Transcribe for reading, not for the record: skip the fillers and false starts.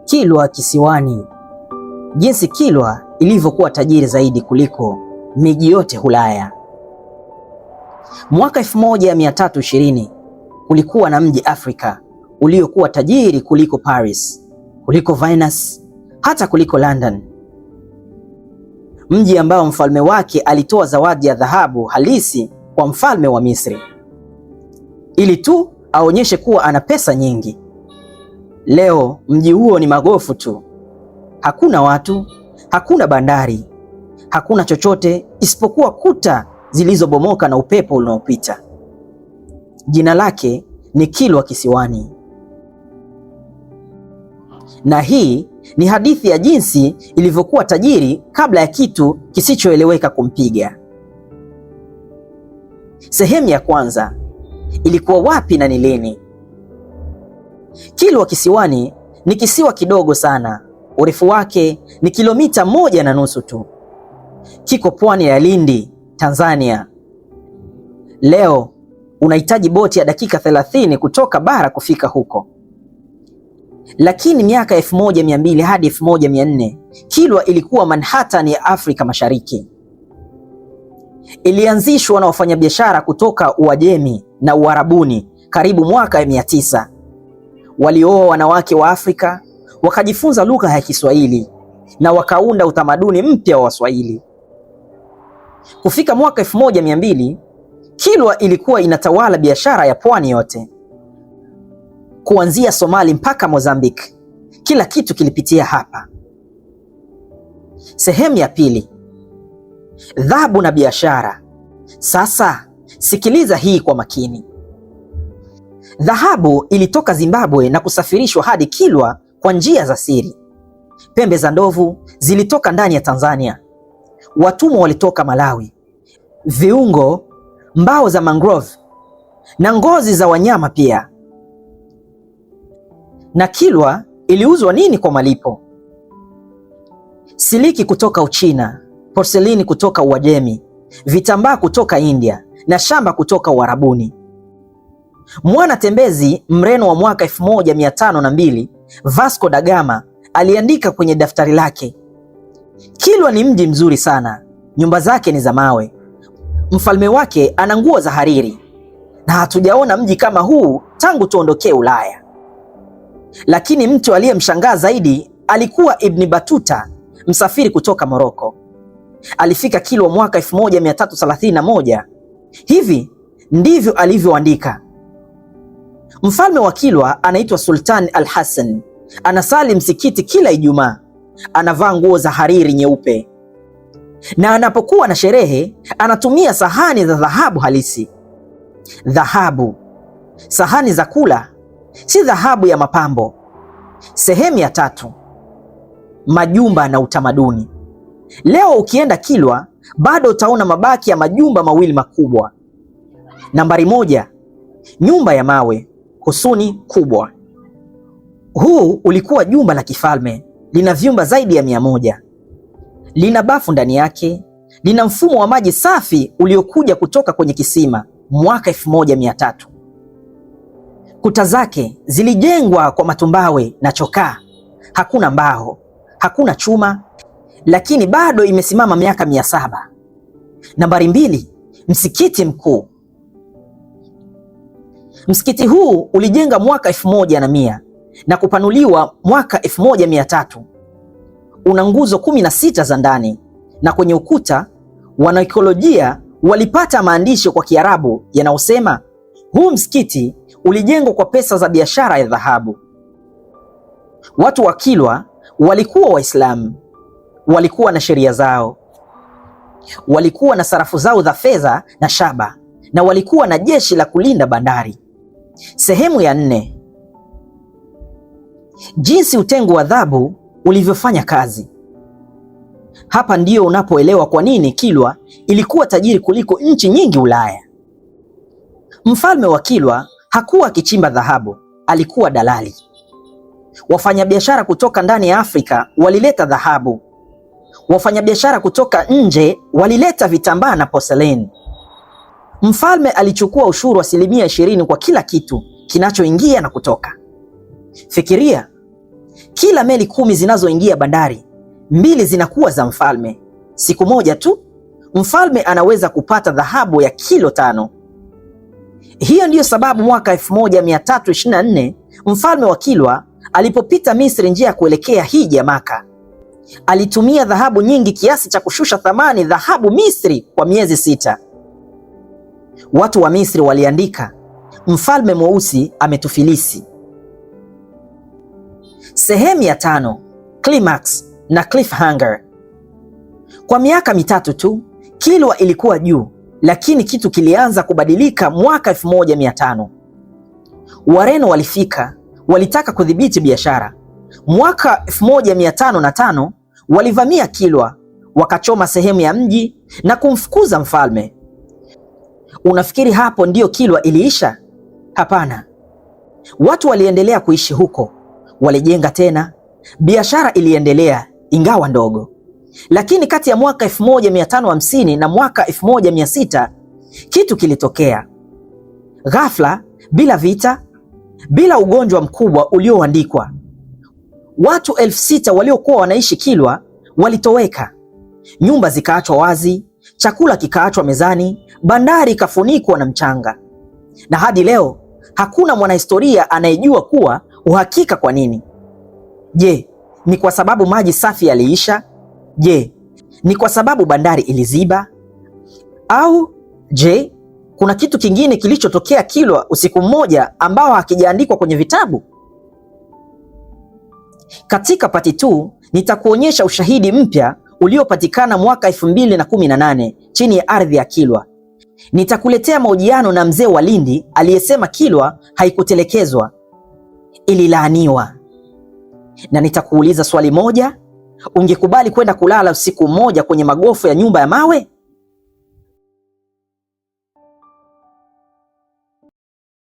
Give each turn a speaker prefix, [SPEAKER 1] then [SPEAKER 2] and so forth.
[SPEAKER 1] Kilwa Kisiwani. Jinsi Kilwa ilivyokuwa tajiri zaidi kuliko miji yote Ulaya. Mwaka 1320 kulikuwa na mji Afrika uliokuwa tajiri kuliko Paris, kuliko Venice, hata kuliko London. Mji ambao mfalme wake alitoa zawadi ya dhahabu halisi kwa mfalme wa Misri ili tu aonyeshe kuwa ana pesa nyingi. Leo mji huo ni magofu tu. Hakuna watu, hakuna bandari, hakuna chochote isipokuwa kuta zilizobomoka na upepo unaopita. Jina lake ni Kilwa Kisiwani. Na hii ni hadithi ya jinsi ilivyokuwa tajiri kabla ya kitu kisichoeleweka kumpiga. Sehemu ya kwanza, ilikuwa wapi na ni lini? Kilwa Kisiwani ni kisiwa kidogo sana. Urefu wake ni kilomita 1.5 tu. Kiko pwani ya Lindi, Tanzania. Leo unahitaji boti ya dakika 30 kutoka bara kufika huko. Lakini miaka 1200 hadi 1400, Kilwa ilikuwa Manhattan ya Afrika Mashariki. Ilianzishwa na wafanyabiashara kutoka Uajemi na Uarabuni karibu mwaka 900. Walioa wanawake wa Afrika, wakajifunza lugha ya Kiswahili na wakaunda utamaduni mpya wa Waswahili. Kufika mwaka 1200, Kilwa ilikuwa inatawala biashara ya pwani yote. Kuanzia Somali mpaka Mozambique, kila kitu kilipitia hapa. Sehemu ya pili, dhahabu na biashara. Sasa sikiliza hii kwa makini. Dhahabu ilitoka Zimbabwe na kusafirishwa hadi Kilwa kwa njia za siri. Pembe za ndovu zilitoka ndani ya Tanzania. Watumwa walitoka Malawi. Viungo, mbao za mangrove na ngozi za wanyama pia. Na Kilwa iliuzwa nini kwa malipo? Siliki kutoka Uchina, porselini kutoka Uajemi, vitambaa kutoka India na shamba kutoka Uarabuni. Mwana tembezi Mreno wa mwaka 1502, Vasco da Gama, aliandika kwenye daftari lake, Kilwa ni mji mzuri sana, nyumba zake ni za mawe, mfalme wake ana nguo za hariri, na hatujaona mji kama huu tangu tuondokee Ulaya. Lakini mtu aliyemshangaa zaidi alikuwa Ibn Battuta, msafiri kutoka Moroko. Alifika Kilwa mwaka 1331. Hivi ndivyo alivyoandika: mfalme wa Kilwa anaitwa Sultan Al-Hassan, anasali msikiti kila Ijumaa, anavaa nguo za hariri nyeupe, na anapokuwa na sherehe anatumia sahani za dhahabu halisi. Dhahabu, sahani za kula, si dhahabu ya mapambo. Sehemu ya tatu, majumba na utamaduni. Leo ukienda Kilwa bado utaona mabaki ya majumba mawili makubwa. Nambari 1, nyumba ya mawe, husuni kubwa. Huu ulikuwa jumba la kifalme, lina vyumba zaidi ya 100. Lina bafu ndani yake, lina mfumo wa maji safi uliokuja kutoka kwenye kisima mwaka 1300. Kuta zake zilijengwa kwa matumbawe na chokaa. Hakuna mbao, hakuna chuma, lakini bado imesimama miaka 700. Nambari 2, msikiti mkuu. Msikiti huu ulijenga mwaka 1100 na kupanuliwa mwaka 1300. Una nguzo 16 za ndani, na kwenye ukuta wanaikolojia walipata maandishi kwa Kiarabu yanayosema huu msikiti ulijengwa kwa pesa za biashara ya dhahabu. Watu wa Kilwa walikuwa Waislamu, walikuwa na sheria zao, walikuwa na sarafu zao za fedha na shaba, na walikuwa na jeshi la kulinda bandari. Sehemu ya 4, jinsi utengo wa dhahabu ulivyofanya kazi. Hapa ndio unapoelewa kwa nini Kilwa ilikuwa tajiri kuliko nchi nyingi Ulaya. Mfalme wa Kilwa hakuwa akichimba dhahabu, alikuwa dalali. Wafanyabiashara kutoka ndani ya Afrika walileta dhahabu. Wafanyabiashara kutoka nje walileta vitambaa na porcelain. Mfalme alichukua ushuru wa 20% kwa kila kitu kinachoingia na kutoka. Fikiria, Kila meli 10 zinazoingia bandari, 2 zinakuwa za mfalme. Siku moja tu mfalme anaweza kupata dhahabu ya kilo 5. Hiyo ndiyo sababu mwaka 1324 mfalme wa Kilwa alipopita Misri njia ya kuelekea hija Maka, alitumia dhahabu nyingi kiasi cha kushusha thamani dhahabu Misri kwa miezi 6. Watu wa Misri waliandika, mfalme mweusi ametufilisi. Sehemu ya 5, Climax na Cliffhanger. Kwa miaka 3 tu Kilwa ilikuwa juu, lakini kitu kilianza kubadilika mwaka 1500. Wareno walifika, walitaka kudhibiti biashara. Mwaka 1505 walivamia Kilwa, wakachoma sehemu ya mji na kumfukuza mfalme. Unafikiri hapo ndio Kilwa iliisha? Hapana. Watu waliendelea kuishi huko, walijenga tena, biashara iliendelea ingawa ndogo. Lakini kati ya mwaka 1550 na mwaka 1600 kitu kilitokea. Ghafla, bila vita, bila ugonjwa mkubwa ulioandikwa, watu 6000 waliokuwa wanaishi Kilwa walitoweka. Nyumba zikaachwa wazi, chakula kikaachwa mezani, bandari ikafunikwa na mchanga. Na hadi leo hakuna mwanahistoria anayejua kuwa uhakika kwa nini. Je, ni kwa sababu maji safi yaliisha? Je, ni kwa sababu bandari iliziba? Au je, kuna kitu kingine kilichotokea Kilwa usiku mmoja ambao hakijaandikwa kwenye vitabu? Katika pati 2 nitakuonyesha ushahidi mpya uliopatikana mwaka 2018 chini ya ardhi ya Kilwa. Nitakuletea mahojiano na mzee wa Lindi aliyesema Kilwa haikutelekezwa, ililaaniwa. Na nitakuuliza swali moja, ungekubali kwenda kulala usiku mmoja kwenye magofu ya nyumba ya mawe?